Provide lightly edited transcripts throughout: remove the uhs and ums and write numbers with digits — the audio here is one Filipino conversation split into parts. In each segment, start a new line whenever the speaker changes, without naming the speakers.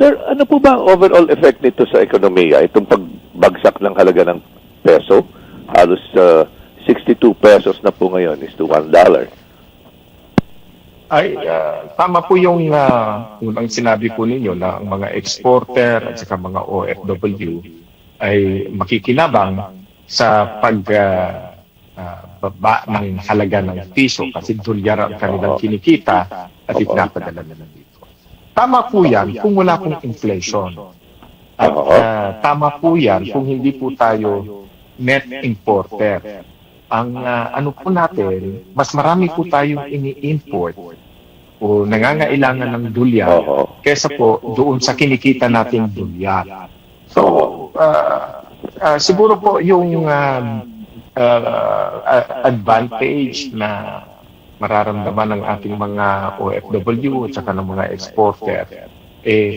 Sir, ano po ba ang overall effect nito sa ekonomiya? Itong pagbagsak ng halaga ng peso, halos 62 pesos na po ngayon is to $1.
Ay, tama po yung unang sinabi po ninyo na ang mga exporter at saka mga OFW ay makikinabang sa pagbaba ng halaga ng piso kasi dolyar ang kanilang kinikita at ipinapadala nila dito. Tama po yan kung wala pong inflation. At tama po yan kung hindi po tayo net importer. Ang ano po natin, mas marami po tayong ini-import o nangangailangan ng dolyar kesa po doon sa kinikita nating dolyar. So, siguro po yung advantage na mararamdaman ng ating mga OFW at saka ng mga exporter,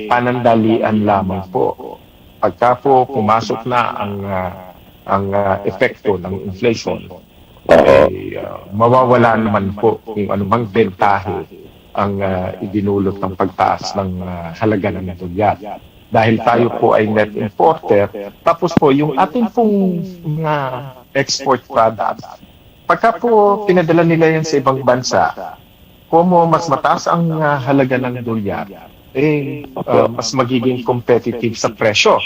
panandalian lamang po. Pagka po pumasok na ang epekto ng inflation, mawawala naman po kung anumang bentahe ang idinulot ng pagtaas ng halaga ng dolyar. Dahil tayo po ay net importer, tapos po yung ating pong mga export products, pagka po pinadala nila yan sa ibang bansa, kung mas mataas ang halaga ng dolyar, mas magiging competitive sa presyo.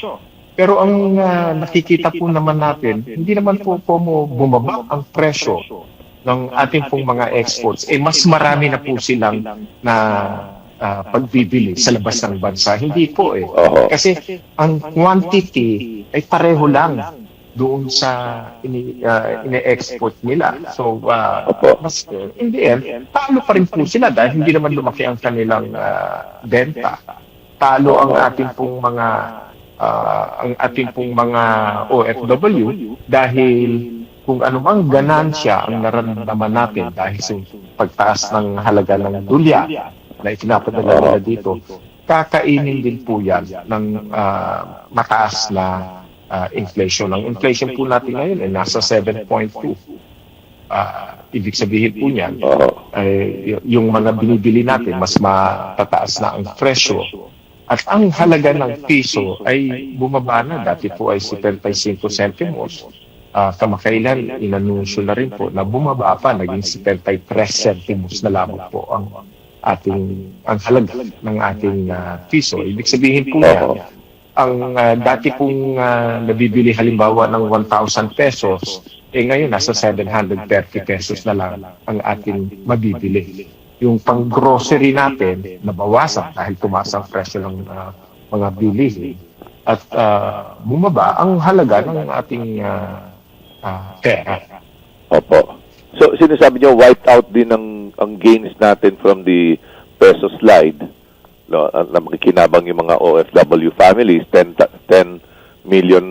Pero ang nakikita po naman natin, hindi naman po bumaba ang presyo ng ating pong mga exports. Mas marami na po silang na pagbibili sa labas ng bansa. Hindi po Kasi ang quantity ay pareho lang doon sa ine-export nila. So, mas in the end, talo pa rin po sila dahil hindi naman lumaki ang kanilang benta. Talo ang ating pong mga OFW dahil kung anumang ganansya ang nararamdaman natin dahil sa pagtaas ng halaga ng dolyar na ipinapadala nila dito, kakainin din po yan ng mataas na inflation. Ang inflation po natin ngayon ay nasa 7.2. Ibig sabihin po niyan, yung mga binibili natin, mas matataas na ang presyo. At ang halaga ng piso ay bumaba na. Dati po ay 75 centimos. Kamakailan, inanunsyo na rin po na bumaba pa, naging 73 centimos na lamang po ang halaga ng ating piso. Ibig sabihin po niya, ang dati pong nabibili halimbawa ng 1,000 pesos, ngayon nasa 730 pesos na lang ang ating mabibili. Yung pang-grocery natin, nabawasan dahil tumaas ang presyo ng mga bilihin. At bumaba ang halaga ng ating pera.
Opo. So, sinasabi niyo, wiped out din ang gains natin from the peso slide. No, na makikinabang yung mga OFW families, 10 million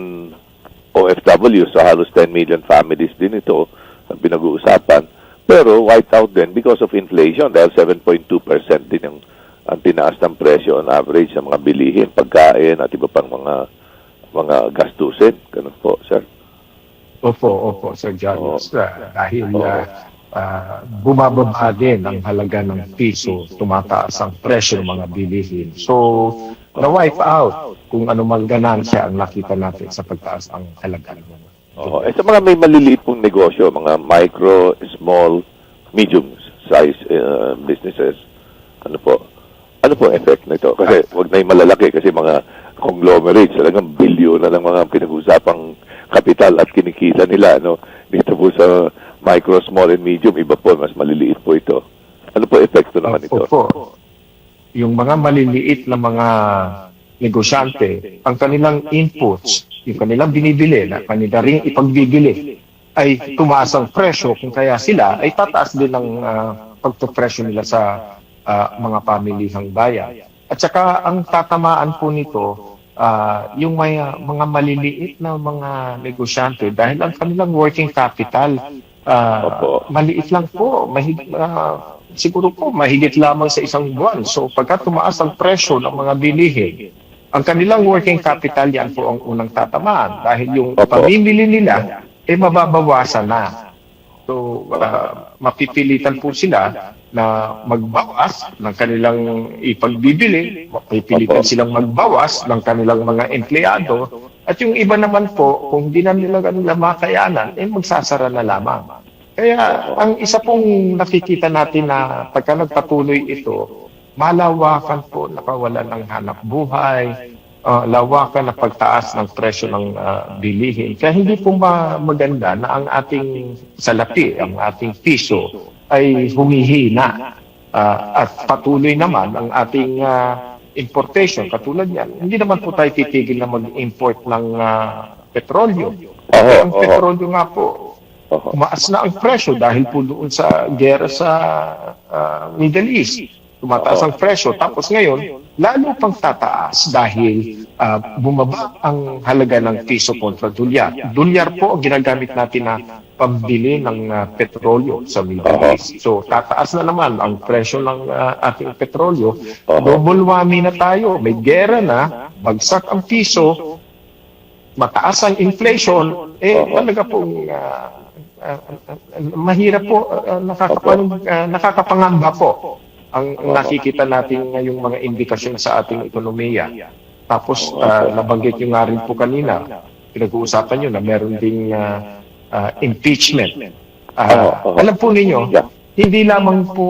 OFW, so halos 10 million families din ito ang pinag-uusapan. Pero wiped out din because of inflation dahil 7.2% din ang tinaas ng presyo on average sa mga bilihin, pagkain at iba pang mga gastusin. Ganun po, sir.
Opo, Sir Jones. Dahil bumababa din ang halaga ng piso, tumataas ang presyo ng mga bilihin. So, na-wipe out kung anumang ganansya ang nakita natin sa pagtaas ang halaga.
Sa mga may maliliit pong negosyo, mga micro, small, medium size businesses, ano po effect nito? Kasi wag na yung malalaki kasi mga conglomerates, talagang bilyon na lang mga pinag-usapang kapital at kinikita nila, no? Dito po sa micro, small, and medium, iba po, mas maliliit po ito. Ano po epekto naman ito?
Yung mga maliliit na mga negosyante, ang kanilang inputs, yung kanilang binibili, na kanila rin ipagbibili, ay tumaas ang presyo, kung kaya sila ay tataas din ang pagtupresyo nila sa mga pamilihang bayan. At saka ang tatamaan po nito, yung mga maliliit na mga negosyante, dahil ang kanilang working capital, maliit lang po, siguro po mahigit lamang sa isang buwan. So pagka tumaas ang presyo ng mga bilihin, ang kanilang working capital, yan po ang unang tatamaan dahil yung pamimili nila mababawasan na. So, mapipilitan po sila na magbawas ng kanilang ipagbibili, mapipilitan silang magbawas ng kanilang mga empleyado, at yung iba naman po, kung di na nila makayanan, magsasara na lamang. Kaya ang isa pong nakikita natin na pagka nagpatuloy ito, malawakan po nakawalan ng hanap buhay, lawakan na pagtaas ng presyo ng bilihin. Kaya hindi po maganda na ang ating salapi, ang ating piso ay humihina. At patuloy naman ang ating importation. Katulad yan, hindi naman po tayo titigil na mag-import ng petrolyo. Ang petrolyo nga po, umaas na ang presyo dahil po doon sa gera sa Middle East. Tumataas ang presyo. Tapos ngayon, lalo pang tataas dahil bumaba ang halaga ng piso kontra dolyar. Dolyar po ang ginagamit natin na pambili ng petrolyo sa Middle East. So, tataas na naman ang presyo ng ating petrolyo. Double whammy na tayo. May gera na, bagsak ang piso, mataas ang inflation, talaga pong mahirap po, nakakapangamba po ang nakikita natin ngayong mga indikasyon sa ating ekonomiya. Tapos, nabanggit nyo nga rin po kanina, pinag-uusapan nyo na meron ding impeachment. Alam po ninyo, hindi lamang po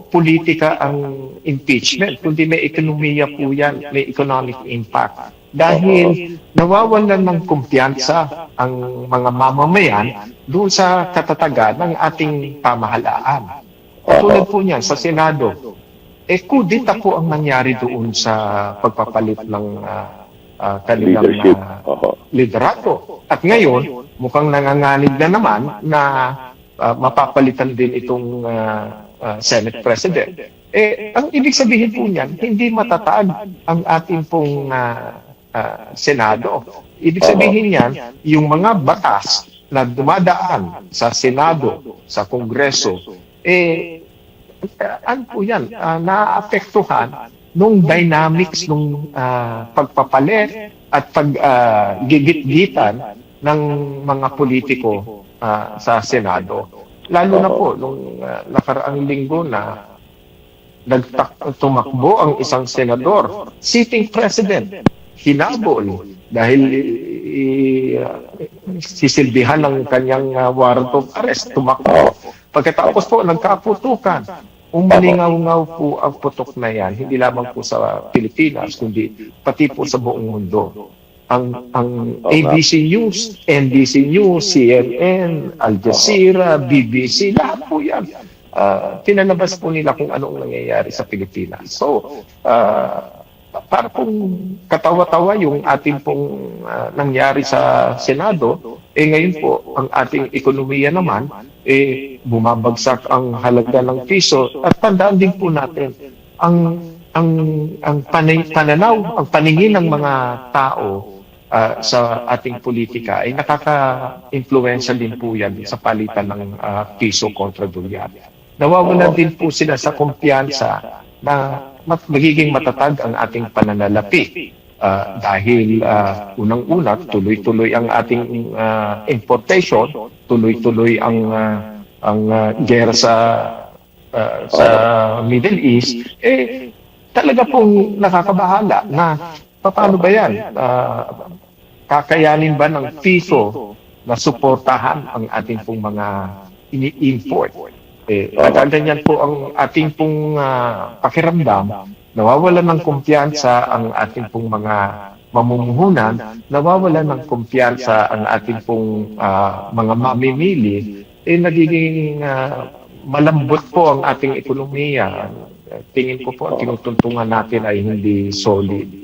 politika ang impeachment, kundi may ekonomiya po yan, may economic impact. Dahil nawawalan ng kumpiyansa ang mga mamamayan doon sa katatagan ng ating pamahalaan. Tulad po niyan sa Senado, kudita po ang nangyari doon sa pagpapalit ng kanilang liderato. At ngayon, mukhang nanganganib na naman na mapapalitan din itong Senate President. Ang ibig sabihin po niyan, hindi matatag ang ating pong Senado. Ibig sabihin niyan, yung mga batas na dumadaan sa Senado, sa Kongreso, ano po yan, naapektuhan nung dynamics nung pagpapalit at paggigit-gitan ng mga politiko sa Senado. Lalo na po nung nakaraang linggo na tumakbo ang isang senador, sitting president, hinabol dahil sisilbihan ng kanyang warrant of arrest, tumakbo. Pagkatapos po, nagkaputukan. Umalingaw-ngaw po ang putok na yan, hindi lamang po sa Pilipinas, kundi pati po sa buong mundo. Ang ABC News, NBC News, CNN, Al Jazeera, BBC, lahat po yan. Pinalabas po nila kung anong nangyayari sa Pilipinas. So, para pong katawa-tawa yung ating pong nangyari sa Senado, ngayon po, ang ating ekonomiya naman, bumabagsak ang halaga ng piso. At tandaan din po natin, ang pananaw, ang paningin ng mga tao sa ating politika ay nakaka-influensya din po yan sa palitan ng piso kontra dolyar. Nawawalan din po sila sa kumpiyansa na magiging matatag ang ating pananalapi dahil unang-una tuloy-tuloy ang ating importation, tuloy-tuloy ang gera sa Middle East, talaga pong nakakabahala na paano ba yan? Kakayanin ba ng piso na suportahan ang ating pong mga ini-import? Ganyan po ang ating pong pakiramdam, nawawalan ng kumpiyansa ang ating pong mga mamumuhunan, nawawalan ng kumpiyansa ang ating pong mga mamimili, nagiging malambot po ang ating ekonomiya. Tingin ko po ang tinutuntungan natin ay hindi solid.